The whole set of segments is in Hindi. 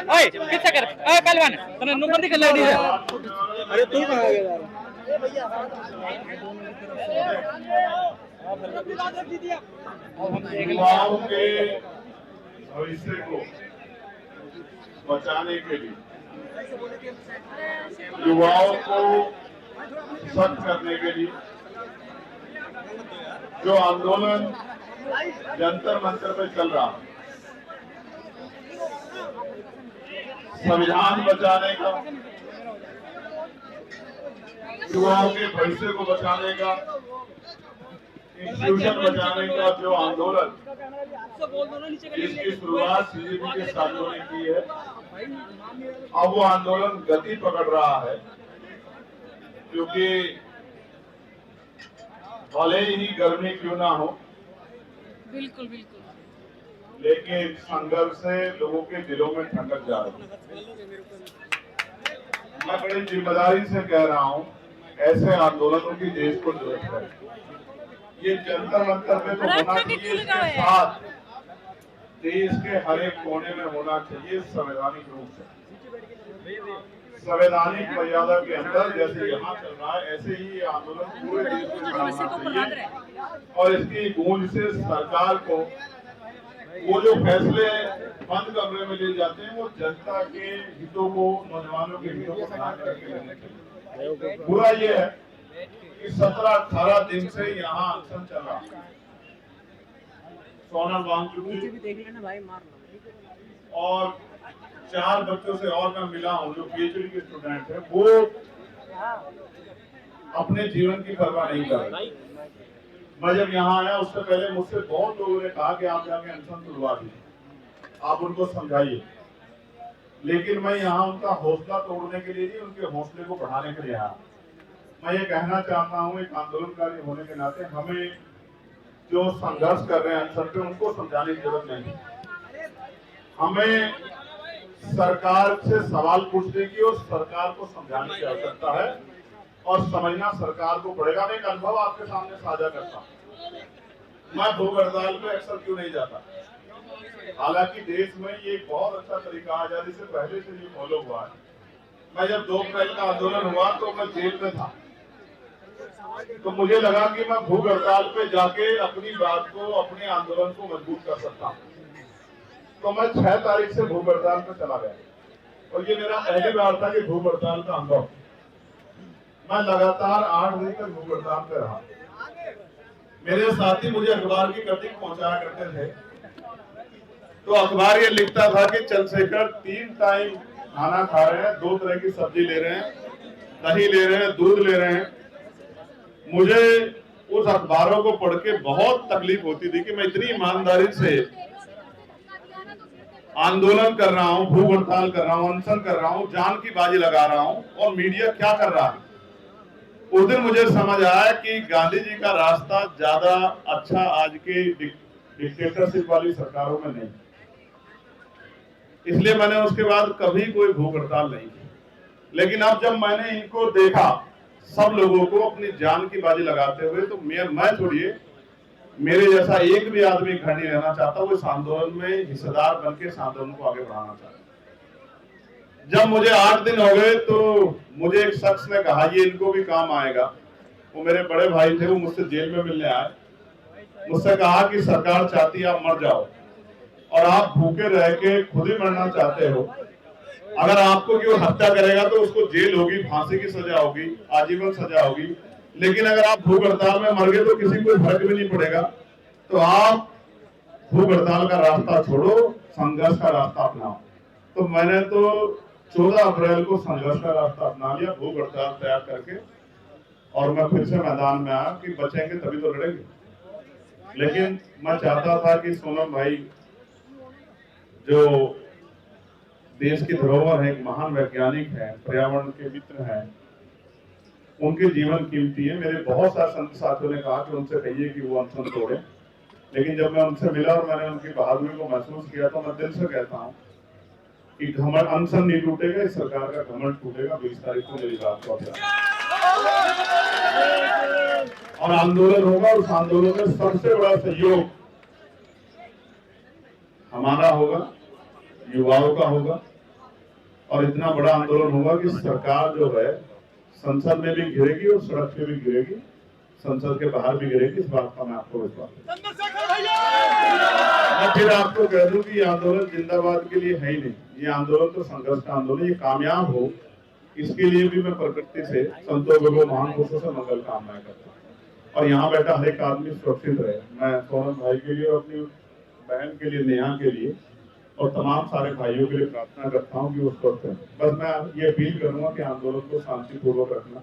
ओए कितना कर पहलवान तने नंबर निकल दी है। अरे तू कहां गया यार? युवाओं के भविष्य को बचाने के लिए, युवाओं को सख्त करने के लिए जो आंदोलन जंतर मंतर पे चल रहा है, संविधान बचाने का, युवाओं के भविष्य को बचाने का, इंस्टीट्यूशन बचाने का जो आंदोलन इसकी शुरुआत बीजेपी के साथियों ने की है, अब वो आंदोलन गति पकड़ रहा है। क्योंकि भले ही गर्मी क्यों ना हो, बिल्कुल बिल्कुल, लेकिन संघर्ष से लोगों के दिलों में ठंडक जा रही है। मैं बड़ी जिम्मेदारी से कह रहा हूं, ऐसे आंदोलनों की देश को जरूरत है। ये जंतर मंतर पे तो होना चाहिए, इसके साथ देश के हर एक कोने में होना चाहिए संवैधानिक रूप से, संवैधानिक मर्यादा के अंदर। जैसे यहाँ चल रहा है ऐसे ही ये आंदोलन पूरे देश में खड़ा होना चाहिए। और इसकी गूंज से सरकार को वो जो फैसले बंद कमरे में ले जाते हैं वो जनता के हितों को, नौजवानों के हितों को ध्यान करके लेने चाहिए। बुरा ये है कि 17-18 दिन से यहाँ अनशन चल रहा है। सोनल वांगचुक और 4 बच्चों से और मैं मिला हूँ जो पीएचडी के स्टूडेंट हैं, वो अपने जीवन की परवाह नहीं कर रहे। मैं जब यहाँ आया उससे पहले मुझसे बहुत लोगों ने कहा कि आप जाके अनशन तुलवा दीजिए, आप उनको समझाइए। लेकिन मैं यहाँ उनका हौसला तोड़ने के लिए नहीं, उनके हौसले को बढ़ाने के लिए आया। मैं ये कहना चाहता हूँ, एक आंदोलनकारी होने के नाते हमें जो संघर्ष कर रहे हैं अनशन पे, उनको समझाने की जरूरत नहीं। हमें सरकार से सवाल पूछने की और सरकार को समझाने की आवश्यकता है, और समझना सरकार को पड़ेगा। मैं एक अनुभव आपके सामने साझा करता हूँ। मैं भूख हड़ताल पे अक्सर क्यों नहीं जाता, हालांकि देश में ये बहुत अच्छा तरीका आजादी से पहले से ये फॉलो हुआ है। मैं जब 2 अप्रैल का आंदोलन हुआ तो मैं जेल में था, तो मुझे लगा कि मैं भूख हड़ताल पे जाके अपनी बात को, अपने आंदोलन को मजबूत कर सकता हूँ। तो मैं 6 तारीख से भूख हड़ताल पे चला गया, और ये मेरा पहली बार था कि भूख हड़ताल का अनुभव। मैं लगातार 8 दिन तक भूख हड़ताल पे रहा। मेरे साथी मुझे अखबार की कटिंग पहुंचाया करते थे, तो अखबार ये लिखता था कि चंद्रशेखर 3 टाइम खाना खा रहे हैं, 2 तरह की सब्जी ले रहे हैं, दही ले रहे हैं, दूध ले रहे हैं। मुझे उस अखबारों को पढ़ के बहुत तकलीफ होती थी कि मैं इतनी ईमानदारी से आंदोलन कर रहा हूं, भूख हड़ताल कर रहा हूं, अनशन कर रहा हूं, जान की बाजी लगा रहा हूं, और मीडिया क्या कर रहा है। उस दिन मुझे समझ आया कि गांधी जी का रास्ता ज्यादा अच्छा आज के डिक्टेटरशिप वाली सरकारों में नहीं। इसलिए मैंने उसके बाद कभी कोई भूख हड़ताल नहीं की। लेकिन अब जब मैंने इनको देखा, सब लोगों को अपनी जान की बाजी लगाते हुए, तो मैं छोड़िए, मेरे जैसा एक भी आदमी घर नहीं रहना चाहता। वो इस आंदोलन में हिस्सेदार बन के इस आंदोलन को आगे बढ़ाना चाहता। जब मुझे 8 दिन हो गए तो मुझे एक शख्स ने कहा ये इनको भी काम आएगा। वो मेरे बड़े भाई थे, वो मुझसे जेल में मिलने आए। मुझसे कहा कि सरकार चाहती है आप मर जाओ, और आप भूखे रह के खुद ही मरना चाहते हो। अगर आपको कोई हत्या करेगा तो उसको जेल होगी, फांसी की सजा होगी, आजीवन सजा होगी। लेकिन अगर आप भूख हड़ताल में मर गए तो किसी को फर्क भी नहीं पड़ेगा। तो आप भूख हड़ताल का रास्ता छोड़ो, संघर्ष का रास्ता अपनाओ। तो मैंने तो 14 अप्रैल को संघर्ष का रास्ता अपना लिया, भूख हड़ताल तैयार करके, और मैं फिर से मैदान में आया कि बचेंगे तभी तो लड़ेंगे। लेकिन मैं चाहता था कि सोनम भाई जो देश की धरोहर है, एक महान वैज्ञानिक है, पर्यावरण के मित्र हैं, उनके जीवन कीमती है। मेरे बहुत सारे संत साथियों ने कहा कि उनसे कहिए कि वो अनशन तोड़े। लेकिन जब मैं उनसे मिला और मैंने उनकी बहादुरी को महसूस किया, तो मैं दिल से कहता हूँ कि घमंड, अनशन नहीं टूटेगा, इस सरकार का घमंड टूटेगा। 20 तारीख को मेरी बात को और आंदोलन होगा। उस आंदोलन में सबसे बड़ा सहयोग हमारा होगा, युवाओं का होगा, और इतना बड़ा आंदोलन होगा कि सरकार जो है संसद में भी गिरेगी और सड़क पे भी गिरेगी, संसद के बाहर भी गिरेगी। इस बात का मैं आपको विश्वास मैं फिर आपको कह दूं कि ये आंदोलन जिंदाबाद के लिए है ही नहीं, ये आंदोलन तो संघर्ष का आंदोलन, ये कामयाब हो इसके लिए भी मैं प्रकृति से संतों को महान पुरुषों से मंगल कामनाएं करता हूँ। और यहाँ बैठा हर एक आदमी सुरक्षित रहे। मैं सोनम भाई के लिए और अपनी बहन के लिए, नेहा के लिए और तमाम सारे भाइयों के लिए प्रार्थना करता हूँ कि वो स्वस्थ रहें। बस मैं ये अपील करूंगा कि आंदोलन को शांतिपूर्वक रखना,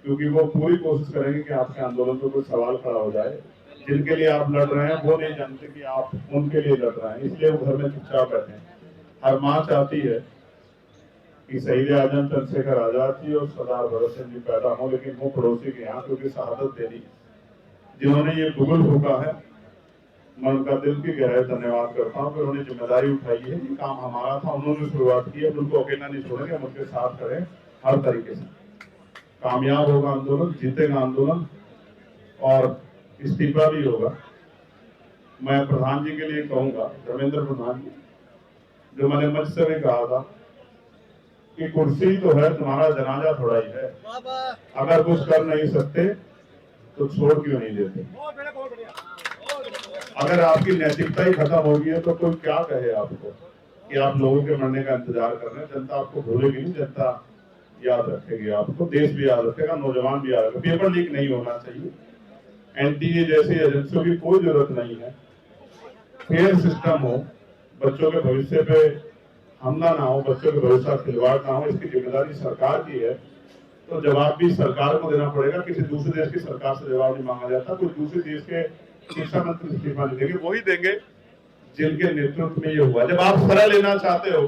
क्योंकि वो पूरी कोशिश करेंगे कि आपके आंदोलन पर कोई सवाल खड़ा हो जाए। जिनके लिए आप लड़ रहे हैं वो नहीं जानते कि आप उनके लिए लड़ रहे हैं, इसलिए वो घर में चुपचाप बैठे हैं। हर माँ चाहती है कि शहीद आजम चंद्रशेखर आजाद जी और सरदार भगत सिंह जी पैदा हो, लेकिन वो पड़ोसी के यहाँ क्योंकि शहादत देनी, जिन्होंने ये बुगुल फूका है, मैं उनका दिल की गहराई धन्यवाद करता हूँ कि उन्होंने जिम्मेदारी उठाई है। ये काम हमारा था, उन्होंने शुरुआत की है, उनको अकेला नहीं छोड़ेंगे, हम उनके साथ खड़े हर तरीके से। कामयाब होगा आंदोलन, जीतेगा आंदोलन और इस्तीफा भी होगा। मैं प्रधान जी के लिए कहूंगा, धर्मेंद्र प्रधान जी, जो मैंने मंच से भी कहा था कि कुर्सी तो है, तुम्हारा जनाजा थोड़ा ही है, अगर कुछ कर नहीं सकते तो छोड़ क्यों नहीं देते। अगर आपकी नैतिकता ही खत्म होगी है तो कोई क्या कहे आपको कि आप लोगों के मरने का इंतजार कर रहे हैं। जनता आपको भूलेगी नहीं, जनता याद रखेगी आपको, देश भी याद रखेगा, नौजवान भी याद रखेगा। पेपर लीक नहीं होना चाहिए, एनटीए जैसी एजेंसियों की कोई जरूरत नहीं है। फेयर सिस्टम हो, बच्चों के भविष्य पे हमला ना हो, बच्चों के भविष्य का खिलवाड़ ना हो, इसकी जिम्मेदारी सरकार की है। तो जवाब भी सरकार को देना पड़ेगा, किसी दूसरे देश की सरकार से जवाब नहीं मांगा जाता। कुछ दूसरे देश के शिक्षा मंत्री इस्तीफा नहीं देंगे, वही देंगे जिनके नेतृत्व में ये हुआ। जब आप सरह लेना चाहते हो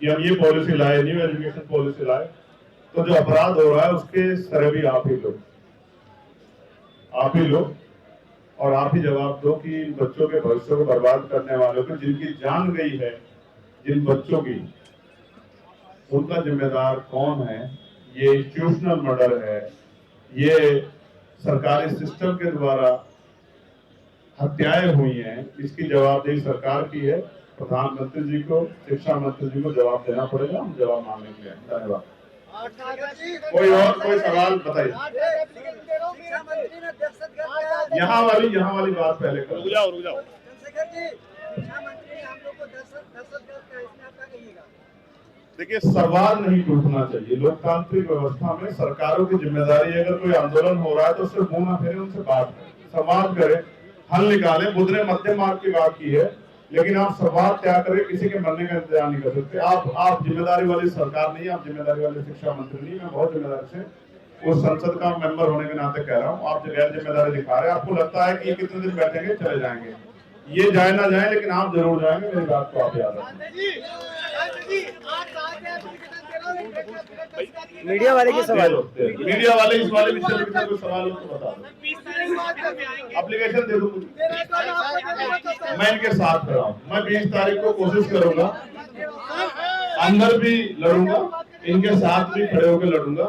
कि हम ये पॉलिसी लाए, न्यू एजुकेशन पॉलिसी लाए, तो जो अपराध हो रहा है उसके सरह भी आप ही लो और आप ही जवाब दो कि इन बच्चों के भविष्य को बर्बाद करने वालों को, जिनकी जान गई है, जिन बच्चों की, उनका जिम्मेदार कौन है। ये इंस्टीट्यूशनल मर्डर है, ये सरकारी सिस्टम के द्वारा हत्याएं हुई हैं, इसकी जवाबदेही सरकार की है। प्रधानमंत्री जी को, शिक्षा मंत्री जी को जवाब देना पड़ेगा, हम जवाब मांगने के लिए। धन्यवाद। कोई सवाल बताइए। यहाँ वाली बात पहले करो। रुक जाओ। देखिए, सवाल नहीं टूटना चाहिए। लोकतांत्रिक व्यवस्था में सरकारों की जिम्मेदारी है, अगर कोई आंदोलन हो रहा है तो उससे मुंह ना फेरे, उनसे बात करें, संवाद करें, हल निकालें। बुद्ध ने मध्यम मार्ग की बात की है, लेकिन आप संवाद त्याग करें, किसी के मरने का इंतजार नहीं कर सकते। आप जिम्मेदारी वाली सरकार नहीं, आप जिम्मेदारी वाले शिक्षा मंत्री नहीं। मैं बहुत जिम्मेदारी से उस संसद का मेंबर होने के नाते कह रहा हूँ, आप गैर जिम्मेदारी दिखा रहे हैं। आपको लगता है कि ये कितने दिन बैठेंगे, चले जाएंगे, ये जाए ना जाए, लेकिन आप जरूर जाएंगे, मेरी बात को आप याद रखें। मीडिया वाले के सवाल, मीडिया वाले इस वाले विषय में कोई सवाल हो तो बता दो, एप्लीकेशन दे दो। मैं इनके साथ खड़ा हूँ। मैं 20 तारीख को कोशिश करूंगा, अंदर भी लड़ूंगा, इनके साथ भी खड़े होकर लड़ूंगा।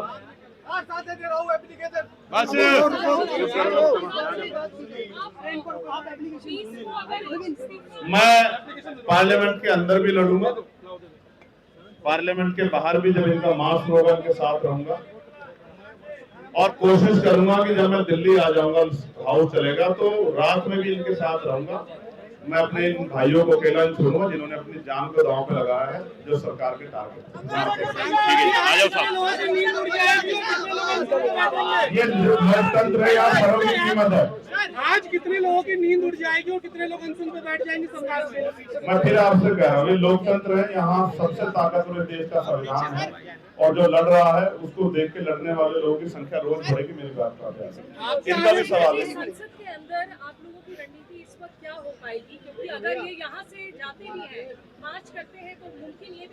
मैं पार्लियामेंट के अंदर भी लड़ूंगा, पार्लियामेंट के बाहर भी जब इनका मार्च होगा इनके साथ रहूंगा, और कोशिश करूंगा कि जब मैं दिल्ली आ जाऊंगा, हाउस चलेगा, तो रात में भी इनके साथ रहूंगा। मैं अपने इन भाइयों को अकेला नहीं छोड़ूंगा जिन्होंने अपनी जान को दांव पे लगाया है, जो सरकार के टारगेट। ये लोकतंत्र है, या शर्म की कीमत है। आज कितने लोगों की नींद उड़ जाएगी और कितने लोग अनशन पे बैठ जाएंगे सरकार से। मैं फिर आपसे कह रहा हूँ, ये लोकतंत्र है, यहाँ सबसे ताकतवर देश का संविधान है, और जो लड़ रहा है उसको देख के लड़ने वाले लोगों की संख्या रोज बढ़ेगी। मेरी बात का इनका भी सवाल है। संसद के अंदर आप लोगों की रणनीति इस वक्त क्या हो पाएगी, क्योंकि अगर ये यहाँ से जाते भी हैं, मार्च करते हैं, तो मुमकिन ये भी